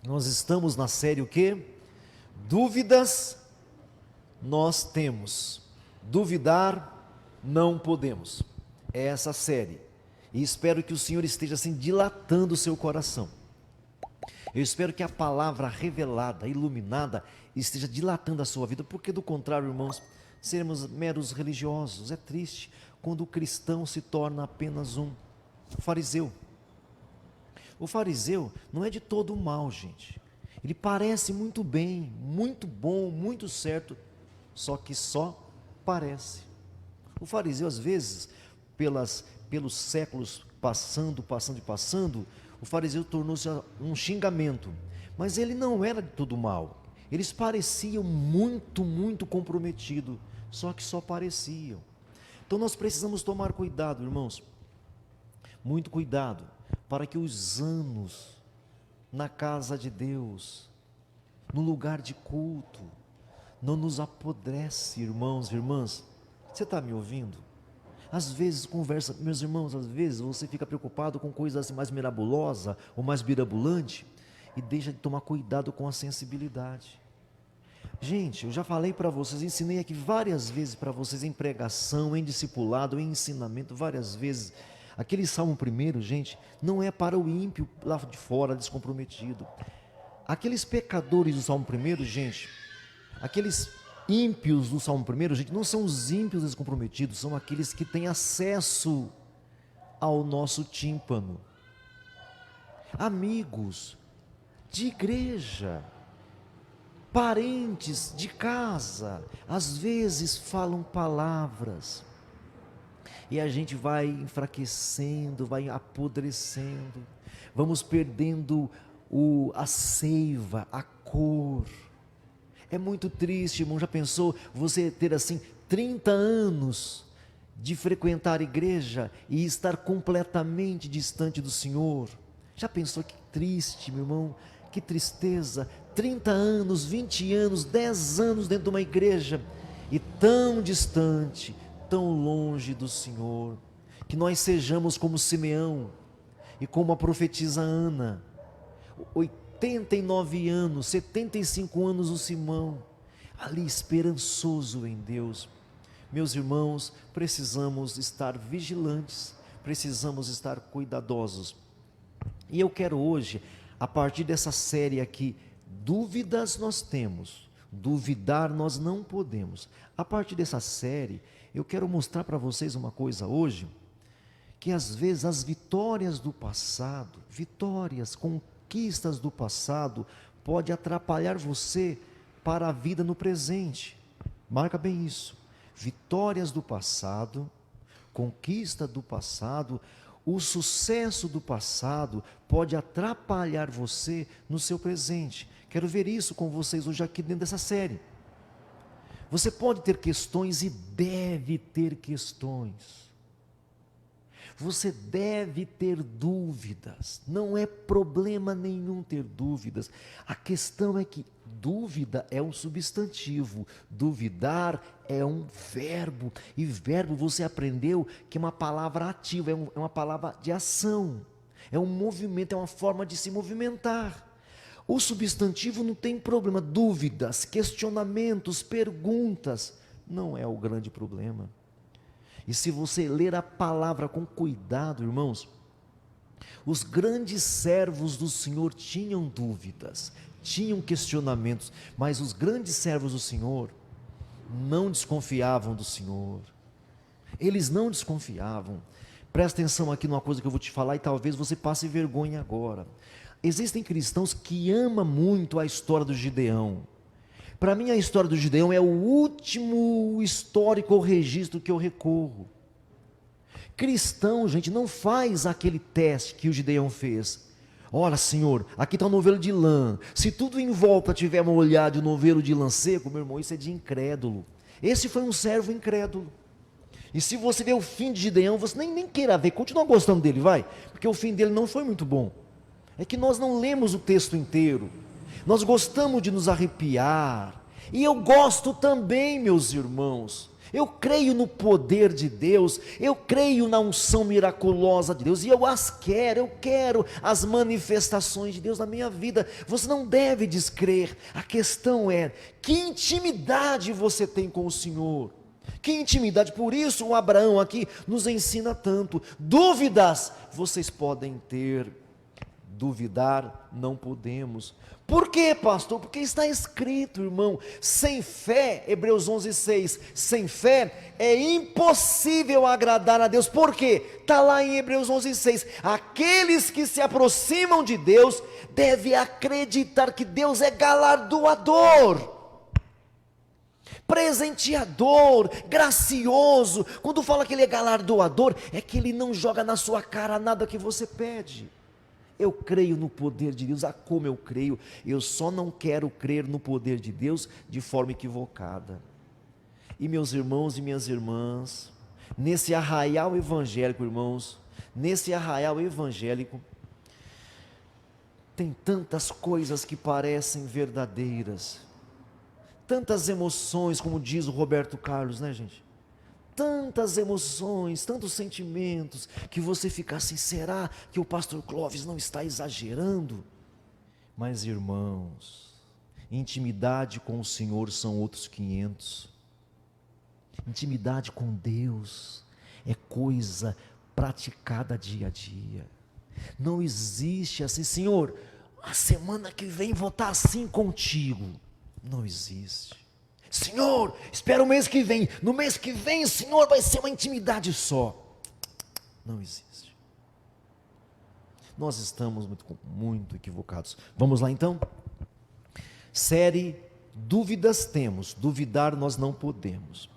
Nós estamos na série o quê? Dúvidas nós temos, duvidar não podemos. É essa a série. E espero que o Senhor esteja assim dilatando o seu coração. Eu espero que a palavra revelada, iluminada, esteja dilatando a sua vida, porque do contrário, irmãos, seremos meros religiosos. É triste quando o cristão se torna apenas um fariseu. O fariseu não é de todo mal, gente. Ele parece muito bem, muito bom, muito certo, só que só parece. O fariseu, às vezes, pelos séculos passando, o fariseu tornou-se um xingamento. Mas ele não era de todo mal. Eles pareciam muito comprometidos, só que só pareciam. Então nós precisamos tomar cuidado, irmãos. Muito cuidado, para que os anos na casa de Deus, no lugar de culto, não nos apodrece, irmãos e irmãs. Você está me ouvindo? Às vezes conversa, meus irmãos, às vezes você fica preocupado com coisas assim mais mirabolosas ou mais mirabolante e deixa de tomar cuidado com a sensibilidade. Gente, eu já falei para vocês, ensinei aqui várias vezes para vocês em pregação, em discipulado, em ensinamento, várias vezes. Aquele Salmo primeiro, gente, não é para o ímpio lá de fora, descomprometido. Aqueles pecadores do Salmo primeiro, gente, aqueles ímpios do Salmo primeiro, gente, não são os ímpios descomprometidos, são aqueles que têm acesso ao nosso tímpano. Amigos de igreja, parentes de casa, às vezes falam palavras, e a gente vai enfraquecendo, vai apodrecendo, vamos perdendo a seiva, a cor. É muito triste, irmão. Já pensou você ter assim 30 anos de frequentar a igreja e estar completamente distante do Senhor? Já pensou que triste, meu irmão? Que tristeza, 30 anos, 20 anos, 10 anos dentro de uma igreja e tão distante, tão longe do Senhor. Que nós sejamos como Simeão e como a profetisa Ana, 89 anos, 75 anos o Simão, ali esperançoso em Deus. Meus irmãos, precisamos estar vigilantes, precisamos estar cuidadosos. E eu quero hoje, a partir dessa série aqui, dúvidas nós temos, duvidar nós não podemos. A partir dessa série, eu quero mostrar para vocês uma coisa hoje, que às vezes as vitórias do passado, conquistas do passado, pode atrapalhar você para a vida no presente. Marca bem isso. Vitórias do passado, conquista do passado, o sucesso do passado pode atrapalhar você no seu presente. Quero ver isso com vocês hoje aqui dentro dessa série. Você pode ter questões e deve ter questões. Você deve ter dúvidas. Não é problema nenhum ter dúvidas. A questão é que dúvida é um substantivo, duvidar é um verbo, e verbo você aprendeu que é uma palavra ativa, é uma palavra de ação, é um movimento, é uma forma de se movimentar. O substantivo não tem problema, dúvidas, questionamentos, perguntas, não é o grande problema. E se você ler a palavra com cuidado, irmãos, os grandes servos do Senhor tinham dúvidas, tinham questionamentos, mas os grandes servos do Senhor não desconfiavam do Senhor. Eles não desconfiavam. Presta atenção aqui numa coisa que eu vou te falar e talvez você passe vergonha agora. Existem cristãos que amam muito a história do Gideão. Para mim a história do Gideão é o último histórico registro que eu recorro. Cristão, gente, não faz aquele teste que o Gideão fez. Olha, Senhor, aqui está um novelo de lã. Se tudo em volta tiver uma olhada de um novelo de lã seco, meu irmão, isso é de incrédulo. Esse foi um servo incrédulo. E se você ver o fim de Gideão, você nem queira ver, continua gostando dele, vai. Porque o fim dele não foi muito bom. É que nós não lemos o texto inteiro. Nós gostamos de nos arrepiar. E eu gosto também, meus irmãos. Eu creio no poder de Deus, eu creio na unção miraculosa de Deus, e eu quero as manifestações de Deus na minha vida. Você não deve descrer. A questão é, que intimidade você tem com o Senhor? Que intimidade? Por isso o Abraão aqui nos ensina tanto. Dúvidas vocês podem ter, duvidar não podemos. Por quê, pastor? Porque está escrito, irmão, sem fé, Hebreus 11:6, sem fé é impossível agradar a Deus. Por quê? Está lá em Hebreus 11:6, aqueles que se aproximam de Deus devem acreditar que Deus é galardoador, presenteador, gracioso. Quando fala que Ele é galardoador, é que Ele não joga na sua cara nada que você pede. Eu creio no poder de Deus, como eu creio, eu só não quero crer no poder de Deus de forma equivocada. E meus irmãos e minhas irmãs, nesse arraial evangélico, irmãos, nesse arraial evangélico, tem tantas coisas que parecem verdadeiras, tantas emoções, como diz o Roberto Carlos, né, gente? Tantas emoções, tantos sentimentos, que você fica assim, será que o pastor Clóvis não está exagerando? Mas irmãos, intimidade com o Senhor são outros 500, intimidade com Deus é coisa praticada dia a dia. Não existe assim, Senhor, a semana que vem vou estar assim contigo. Não existe. Senhor, espera o mês que vem, no mês que vem, Senhor, vai ser uma intimidade só. Não existe. Nós estamos muito equivocados. Vamos lá então? Série Dúvidas temos, duvidar nós não podemos.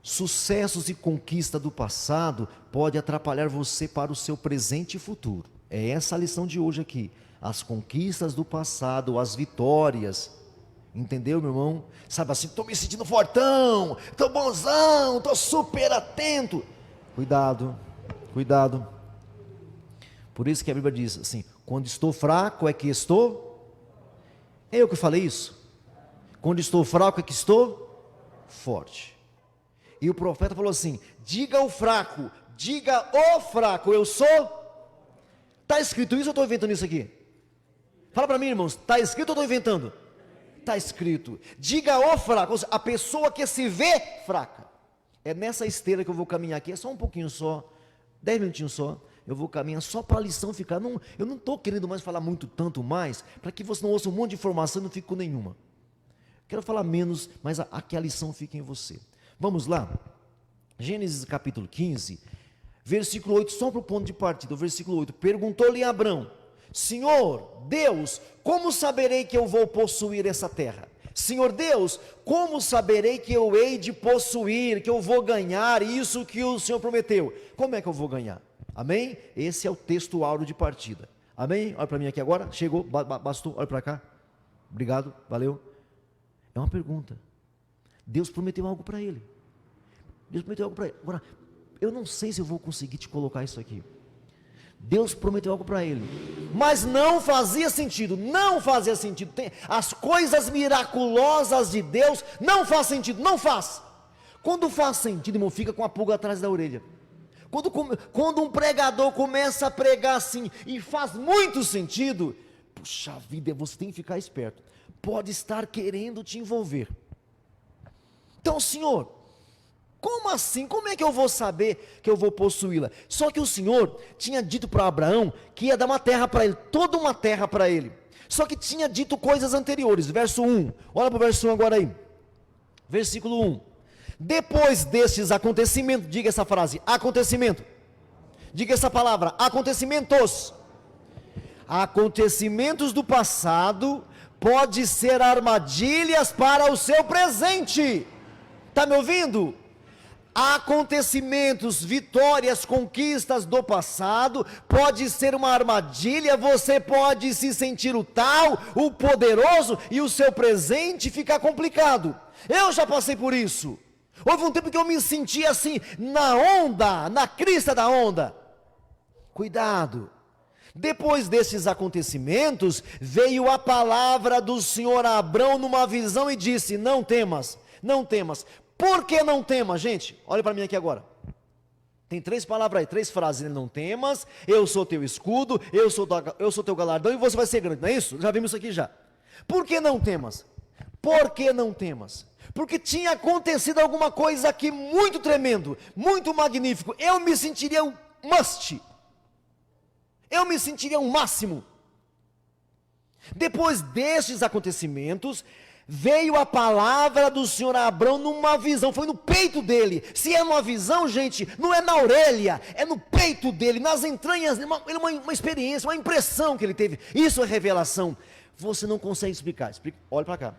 Sucessos e conquista do passado pode atrapalhar você para o seu presente e futuro. É essa a lição de hoje aqui. As conquistas do passado, as vitórias. Entendeu, meu irmão? Sabe assim, estou me sentindo fortão, estou bonzão, estou super atento. Cuidado, cuidado. Por isso que a Bíblia diz assim, quando estou fraco é que estou... É eu que falei isso? Quando estou fraco é que estou forte. E o profeta falou assim, diga ao fraco, diga o fraco, eu sou... Está escrito isso ou estou inventando isso aqui? Fala para mim, irmãos, está escrito ou estou inventando? Está escrito, diga ao fraco, ou seja, a pessoa que se vê fraca. É nessa esteira que eu vou caminhar aqui, é só um pouquinho só, 10 minutinhos só, eu vou caminhar só para a lição ficar, eu não estou querendo mais falar tanto mais, para que você não ouça um monte de informação e não fique com nenhuma. Quero falar menos, mas que a lição fique em você. Vamos lá, Gênesis capítulo 15, versículo 8, só para o ponto de partida, o versículo 8, perguntou-lhe Abrão, Senhor Deus, como saberei que eu vou possuir essa terra? Senhor Deus, como saberei que eu hei de possuir, que eu vou ganhar isso que o Senhor prometeu? Como é que eu vou ganhar? Amém? Esse é o texto áureo de partida. Amém? Olha para mim aqui agora, chegou, bastou, olha para cá. Obrigado, valeu. É uma pergunta. Deus prometeu algo para ele. Deus prometeu algo para ele. Agora, eu não sei se eu vou conseguir te colocar isso aqui. Deus prometeu algo para ele, mas não fazia sentido, as coisas miraculosas de Deus não faz sentido, não faz. Quando faz sentido, irmão, fica com a pulga atrás da orelha. Quando um pregador começa a pregar assim, e faz muito sentido, puxa vida, você tem que ficar esperto, pode estar querendo te envolver. Então, Senhor, como assim? Como é que eu vou saber que eu vou possuí-la? Só que o Senhor tinha dito para Abraão que ia dar uma terra para ele, toda uma terra para ele. Só que tinha dito coisas anteriores. Verso 1, olha para o verso 1 agora aí. Versículo 1. Depois destes acontecimentos, diga essa frase, acontecimento. Diga essa palavra, acontecimentos. Acontecimentos do passado pode ser armadilhas para o seu presente. Está me ouvindo? Acontecimentos, vitórias, conquistas do passado, pode ser uma armadilha, você pode se sentir o tal, o poderoso, e o seu presente ficar complicado. Eu já passei por isso. Houve um tempo que eu me senti assim, na onda, na crista da onda. Cuidado. Depois desses acontecimentos, veio a palavra do Senhor a Abrão numa visão e disse, não temas, Por que não temas, gente? Olha para mim aqui agora. Tem 3 palavras aí, 3 frases. Não temas, eu sou teu escudo, eu sou teu galardão e você vai ser grande. Não é isso? Já vimos isso aqui já. Por que não temas? Por que não temas? Porque tinha acontecido alguma coisa aqui muito tremendo, muito magnífico. Eu me sentiria um must. Eu me sentiria um máximo. Depois destes acontecimentos, veio a palavra do Senhor a Abrão numa visão, foi no peito dele. Se é numa visão, gente, não é na orelha, é no peito dele, nas entranhas, uma experiência, uma impressão que ele teve. Isso é revelação. Você não consegue explicar. Olha para cá.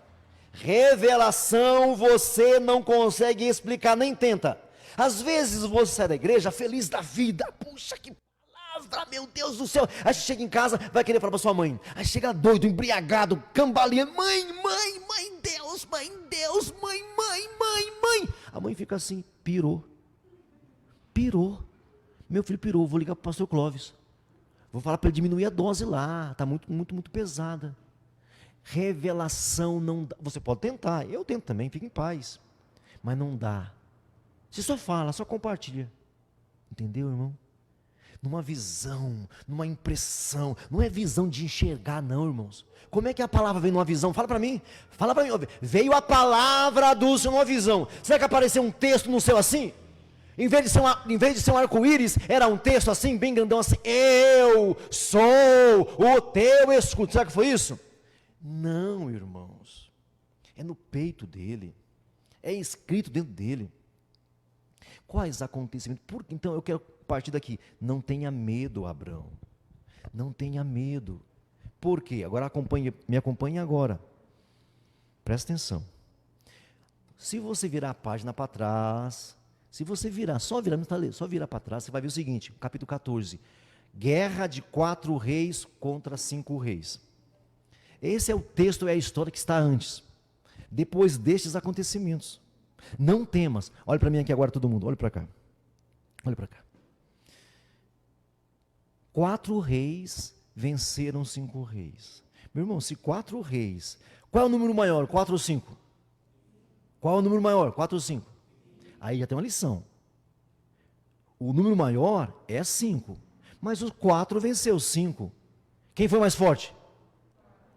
Revelação você não consegue explicar, nem tenta. Às vezes você sai da igreja feliz da vida. Puxa, que palavra, meu Deus do céu. Aí você chega em casa, vai querer falar para sua mãe. Aí chega doido, embriagado, cambaleando. Mãe, Deus, mãe. A mãe fica assim, pirou. Meu filho pirou, vou ligar para o pastor Clóvis. Vou falar para ele diminuir a dose lá, está muito pesada. Revelação não dá. Você pode tentar, eu tento também, fique em paz. Mas não dá. Você só fala, só compartilha. Entendeu, irmão? Numa visão, numa impressão. Não é visão de enxergar, não, irmãos. Como é que a palavra vem numa visão? Fala para mim. Veio a palavra do Senhor numa visão. Será que apareceu um texto no céu assim? Em vez de ser um arco-íris, era um texto assim, bem grandão assim. Eu sou o teu escudo. Será que foi isso? Não, irmãos. É no peito dele. É escrito dentro dele. Quais acontecimentos? Então eu quero partir daqui. Não tenha medo, Abrão. Não tenha medo. Por quê? Agora me acompanhe agora. Presta atenção. Se você virar a página para trás, só virar para trás, você vai ver o seguinte, capítulo 14. Guerra de 4 reis contra 5 reis. Esse é o texto, é a história que está antes. Depois destes acontecimentos. Não temas. Olha para mim aqui agora todo mundo, olha para cá. 4 reis venceram 5 reis. Meu irmão, se 4 reis, qual é o número maior, 4 ou 5? Qual é o número maior, 4 ou 5? Aí já tem uma lição. O número maior é 5, mas os 4 venceu 5. Quem foi mais forte?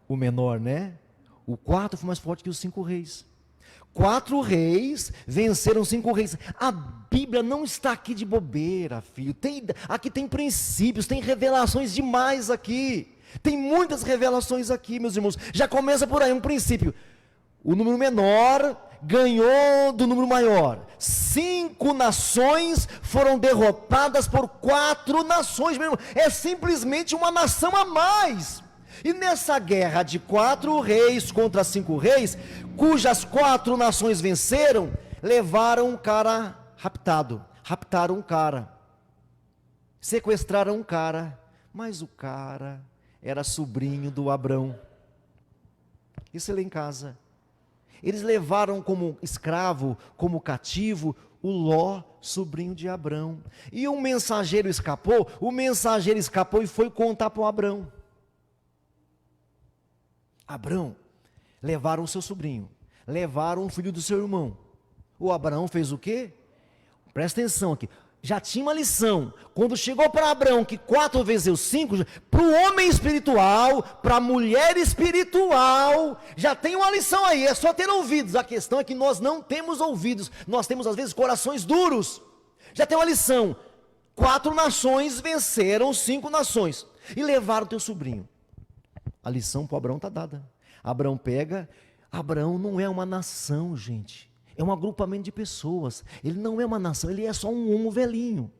O menor, né? O 4 foi mais forte que os 5 reis. 4 reis venceram 5 reis. A Bíblia não está aqui de bobeira, filho. Aqui tem princípios, tem revelações demais aqui. Tem muitas revelações aqui, meus irmãos. Já começa por aí um princípio. O número menor ganhou do número maior. 5 nações foram derrotadas por 4 nações, meu irmão. É simplesmente uma nação a mais. E nessa guerra de 4 reis contra 5 reis, cujas 4 nações venceram, levaram um cara raptado, raptaram um cara, sequestraram um cara, mas o cara era sobrinho do Abrão. Isso lê em casa. Eles levaram como escravo, como cativo, o Ló, sobrinho de Abrão. E o mensageiro escapou e foi contar para o Abrão. Abrão, levaram o seu sobrinho, levaram o filho do seu irmão. O Abraão fez o quê? Presta atenção aqui, já tinha uma lição. Quando chegou para Abrão que 4 venceu 5, para o homem espiritual, para a mulher espiritual, já tem uma lição aí, é só ter ouvidos. A questão é que nós não temos ouvidos, nós temos às vezes corações duros. Já tem uma lição. 4 nações venceram 5 nações e levaram o teu sobrinho. A lição para Abraão está dada. Abraão pega. Abraão não é uma nação, gente. É um agrupamento de pessoas. Ele não é uma nação, ele é só um homem velhinho.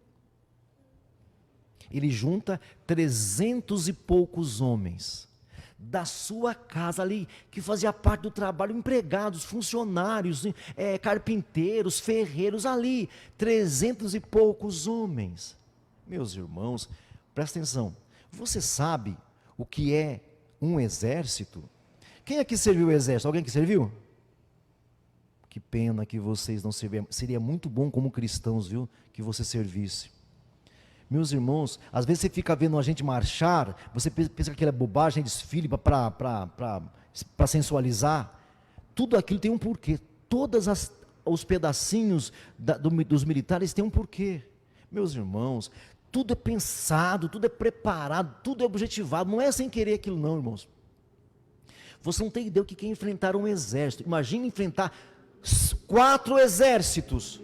Ele junta 300 e poucos homens da sua casa ali, que fazia parte do trabalho, empregados, funcionários, carpinteiros, ferreiros ali. 300 e poucos homens. Meus irmãos, presta atenção. Você sabe o que é um exército? Quem aqui serviu o exército? Alguém que serviu? Que pena que vocês não serviram. Seria muito bom como cristãos, viu? Que você servisse. Meus irmãos, às vezes você fica vendo a gente marchar, você pensa que aquilo é bobagem, desfile para sensualizar. Tudo aquilo tem um porquê. os pedacinhos dos militares têm um porquê. Meus irmãos, tudo é pensado, tudo é preparado, tudo é objetivado, não é sem querer aquilo não, irmãos. Você não tem ideia o que é enfrentar um exército. Imagine enfrentar 4 exércitos,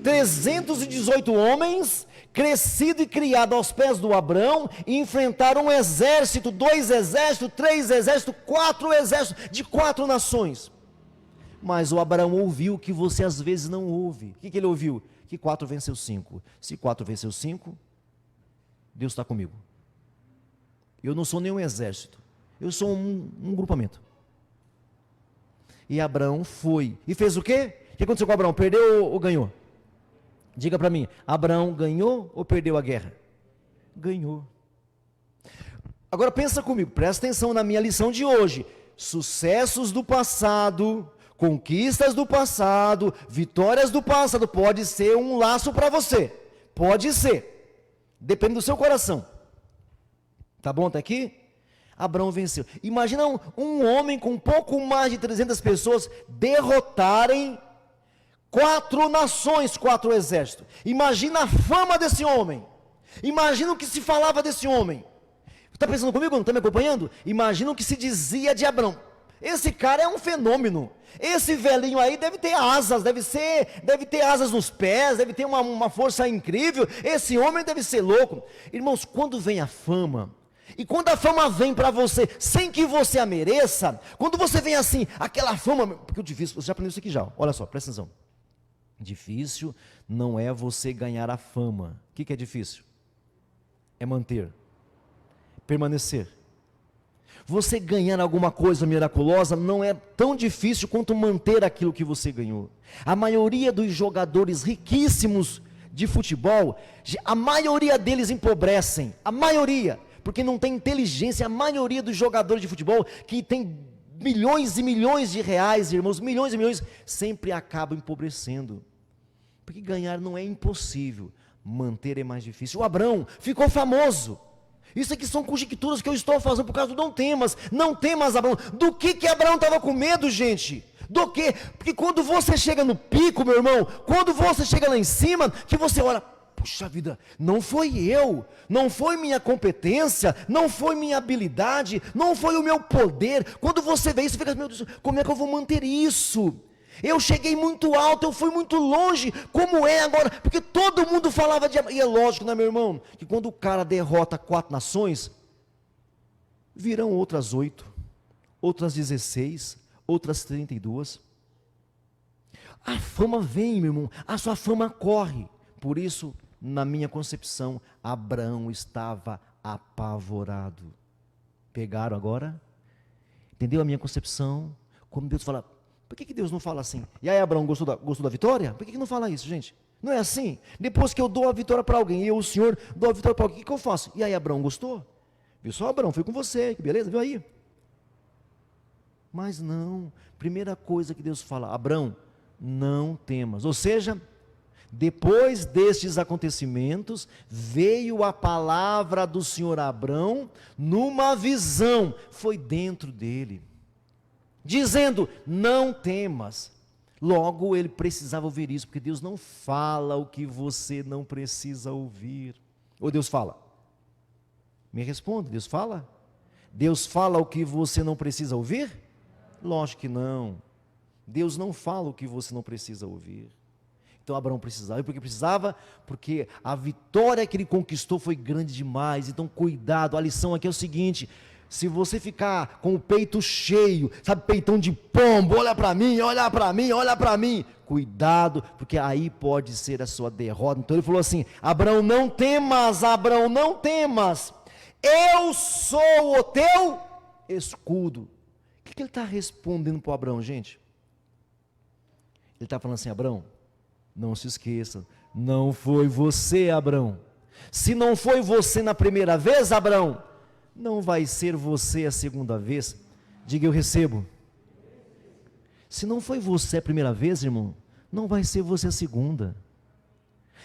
318 homens, crescido e criado aos pés do Abrão, e enfrentar um exército, 2 exércitos, 3 exércitos, 4 exércitos, de 4 nações. Mas o Abraão ouviu o que você às vezes não ouve. O que ele ouviu? Que 4 venceu 5. Se 4 venceu 5, Deus está comigo. Eu não sou nenhum exército, eu sou um grupamento. E Abraão foi, e fez o quê? O que aconteceu com Abraão? Perdeu ou ganhou? Diga para mim, Abraão ganhou ou perdeu a guerra? Ganhou. Agora pensa comigo, presta atenção na minha lição de hoje. Sucessos do passado, conquistas do passado, vitórias do passado, pode ser um laço para você. Pode ser. Depende do seu coração. Tá bom até aqui? Abraão venceu. Imagina um homem com um pouco mais de 300 pessoas derrotarem 4 nações, 4 exércitos. Imagina a fama desse homem. Imagina o que se falava desse homem. Está pensando comigo? Não está me acompanhando? Imagina o que se dizia de Abraão. Esse cara é um fenômeno. Esse velhinho aí deve ter asas, deve ter asas nos pés, deve ter uma força incrível. Esse homem deve ser louco. Irmãos, quando vem a fama, e quando a fama vem para você sem que você a mereça, quando você vem assim, aquela fama, porque o difícil, você já aprendeu isso aqui já, olha só, presta atenção. Difícil não é você ganhar a fama. O que é difícil? É manter, permanecer. Você ganhar alguma coisa miraculosa não é tão difícil quanto manter aquilo que você ganhou. A maioria dos jogadores riquíssimos de futebol, a maioria deles empobrecem, a maioria, porque não tem inteligência. A maioria dos jogadores de futebol que tem milhões e milhões de reais, irmãos, milhões e milhões, sempre acabam empobrecendo. Porque ganhar não é impossível, manter é mais difícil. O Abraão ficou famoso. Isso aqui são conjecturas que eu estou fazendo por causa do não temas. Não temas, Abraão. Do que Abraão estava com medo, gente? Do que? Porque quando você chega no pico, meu irmão, quando você chega lá em cima, que você olha, puxa vida, não foi eu, não foi minha competência, não foi minha habilidade, não foi o meu poder. Quando você vê isso, você fica, meu Deus, como é que eu vou manter isso? Eu cheguei muito alto, eu fui muito longe, como é agora? Porque todo mundo falava de... E é lógico, né, meu irmão? Que quando o cara derrota 4 nações, virão outras 8, outras 16, outras 32. A fama vem, meu irmão, a sua fama corre. Por isso, na minha concepção, Abraão estava apavorado. Pegaram agora? Entendeu a minha concepção? Como Deus fala... Por que Deus não fala assim? E aí Abraão gostou da vitória? Por que não fala isso, gente? Não é assim? Depois que eu dou a vitória para alguém, eu, o Senhor, dou a vitória para alguém, o que eu faço? E aí Abraão gostou? Viu só, Abraão, foi com você, que beleza, viu aí? Mas não, primeira coisa que Deus fala, Abraão, não temas. Ou seja, depois destes acontecimentos, veio a palavra do Senhor a Abraão, numa visão, foi dentro dele, dizendo, não temas. Logo ele precisava ouvir isso, porque Deus não fala o que você não precisa ouvir. Ou Deus fala? Me responde, Deus fala? Deus fala o que você não precisa ouvir? Lógico que não. Deus não fala o que você não precisa ouvir. Então Abraão precisava. E por que precisava? Porque a vitória que ele conquistou foi grande demais. Então cuidado, a lição aqui é o seguinte: se você ficar com o peito cheio, sabe, peitão de pombo, olha para mim, olha para mim, olha para mim, cuidado, porque aí pode ser a sua derrota. Então ele falou assim, Abraão, não temas, Abraão, não temas, eu sou o teu escudo. O que ele está respondendo para o Abraão, gente? Ele está falando assim, Abraão, não se esqueça, não foi você, Abraão. Se não foi você na primeira vez, Abraão, não vai ser você a segunda vez. Diga, eu recebo. Se não foi você a primeira vez, irmão, não vai ser você a segunda.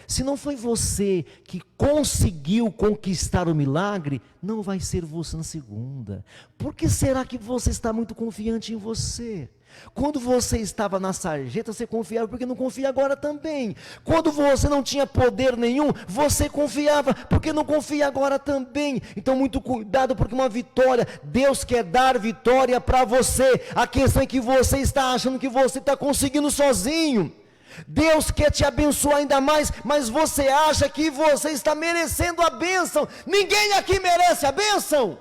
Se não foi você que conseguiu conquistar o milagre, não vai ser você na segunda. Por que será que você está muito confiante em você? Quando você estava na sarjeta, você confiava, porque não confia agora também. Quando você não tinha poder nenhum, você confiava, porque não confia agora também. Então muito cuidado, porque uma vitória, Deus quer dar vitória para você. A questão é que você está achando que você está conseguindo sozinho. Deus quer te abençoar ainda mais, mas você acha que você está merecendo a bênção. Ninguém aqui merece a bênção,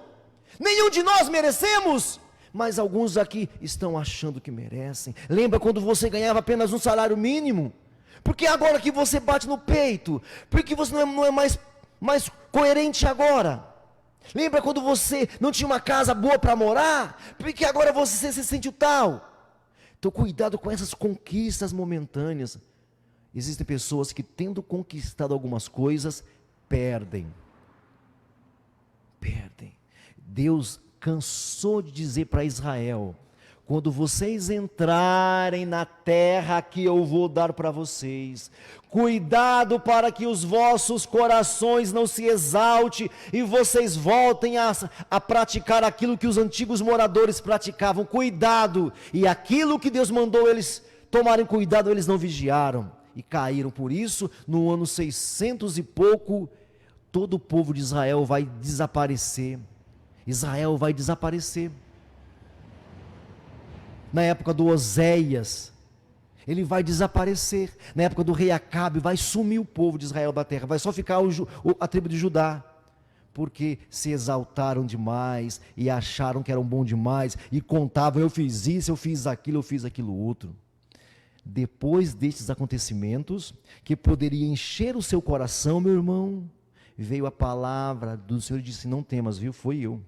nenhum de nós merecemos, mas alguns aqui estão achando que merecem. Lembra quando você ganhava apenas um salário mínimo? Porque agora que você bate no peito? Porque você não é mais coerente agora? Lembra quando você não tinha uma casa boa para morar? Porque agora você se sente tal? Então cuidado com essas conquistas momentâneas. Existem pessoas que, tendo conquistado algumas coisas, perdem. Deus cansou de dizer para Israel: quando vocês entrarem na terra que eu vou dar para vocês, cuidado para que os vossos corações não se exaltem e vocês voltem a praticar aquilo que os antigos moradores praticavam. Cuidado! E aquilo que Deus mandou eles tomarem cuidado, eles não vigiaram e caíram. Por isso, no ano 600 e pouco, todo o povo de Israel vai desaparecer. Israel vai desaparecer. Na época do Oséias, ele vai desaparecer. Na época do rei Acabe, vai sumir o povo de Israel da terra. Vai só ficar a tribo de Judá. Porque se exaltaram demais e acharam que eram bom demais e contavam: eu fiz isso, eu fiz aquilo outro. Depois destes acontecimentos, que poderia encher o seu coração, meu irmão, veio a palavra do Senhor e disse: não temas, viu? Foi eu.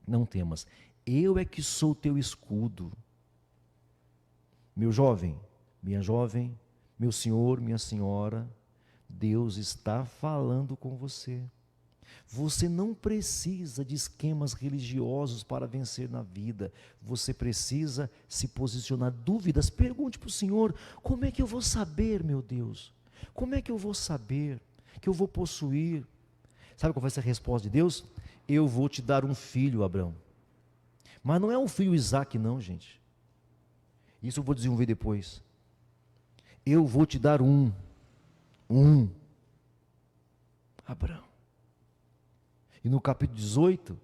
Não temas. Eu é que sou teu escudo. Meu jovem, minha jovem, meu senhor, minha senhora, Deus está falando com você. Você não precisa de esquemas religiosos para vencer na vida. Você precisa se posicionar. Dúvidas, pergunte para o Senhor: como é que eu vou saber, meu Deus? Como é que eu vou saber que eu vou possuir? Sabe qual vai ser a resposta de Deus? Eu vou te dar um filho, Abraão. Mas não é um filho Isaac, não, gente. Isso eu vou desenvolver depois. Eu vou te dar um Abraão. E no capítulo 18,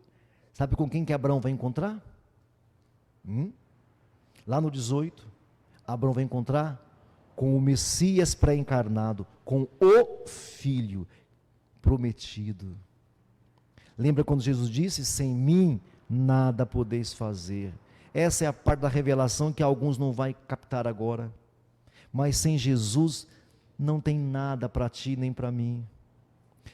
sabe com quem que Abraão vai encontrar? Lá no 18, Abraão vai encontrar com o Messias pré-encarnado, com o Filho prometido. Lembra quando Jesus disse: sem mim nada podeis fazer. Essa é a parte da revelação que alguns não vai captar agora. Mas sem Jesus não tem nada para ti nem para mim.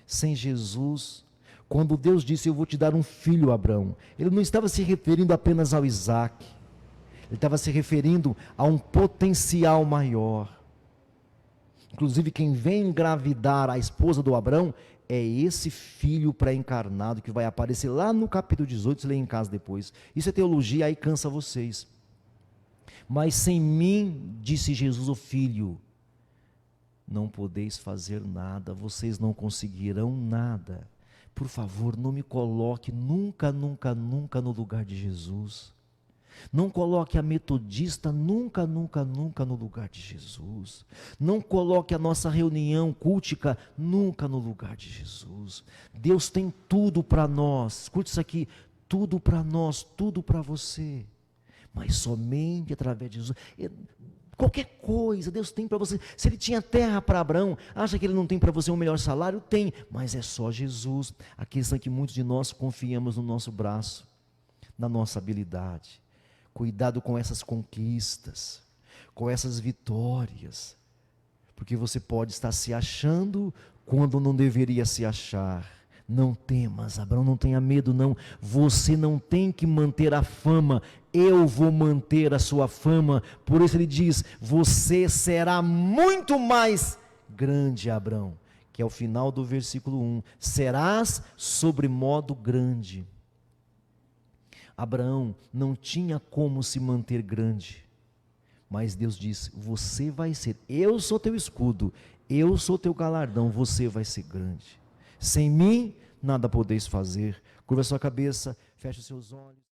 Sem Jesus, quando Deus disse: eu vou te dar um filho, Abraão, Ele não estava se referindo apenas ao Isaac. Ele estava se referindo a um potencial maior. Inclusive, quem vem engravidar a esposa do Abraão é esse filho pré-encarnado que vai aparecer lá no capítulo 18, se lê em casa depois. Isso é teologia, aí cansa vocês. Mas sem mim, disse Jesus, o Filho, não podeis fazer nada, vocês não conseguirão nada. Por favor, não me coloque nunca no lugar de Jesus. Não coloque a metodista nunca no lugar de Jesus. Não coloque a nossa reunião cultica nunca no lugar de Jesus. Deus tem tudo para nós, escute isso aqui, tudo para nós, tudo para você, mas somente através de Jesus. Qualquer coisa Deus tem para você. Se Ele tinha terra para Abraão, acha que Ele não tem para você um melhor salário? Tem, mas é só Jesus. A questão é que muitos de nós confiamos no nosso braço, na nossa habilidade. Cuidado com essas conquistas, com essas vitórias, porque você pode estar se achando quando não deveria se achar. Não temas, Abraão, não tenha medo não, você não tem que manter a fama, eu vou manter a sua fama. Por isso ele diz: você será muito mais grande, Abraão, que é o final do versículo 1, serás sobremodo grande. Abraão não tinha como se manter grande, Mas Deus disse: você vai ser, eu sou teu escudo, eu sou teu galardão, você vai ser grande. Sem mim, nada podeis fazer. Curva a sua cabeça, feche os seus olhos.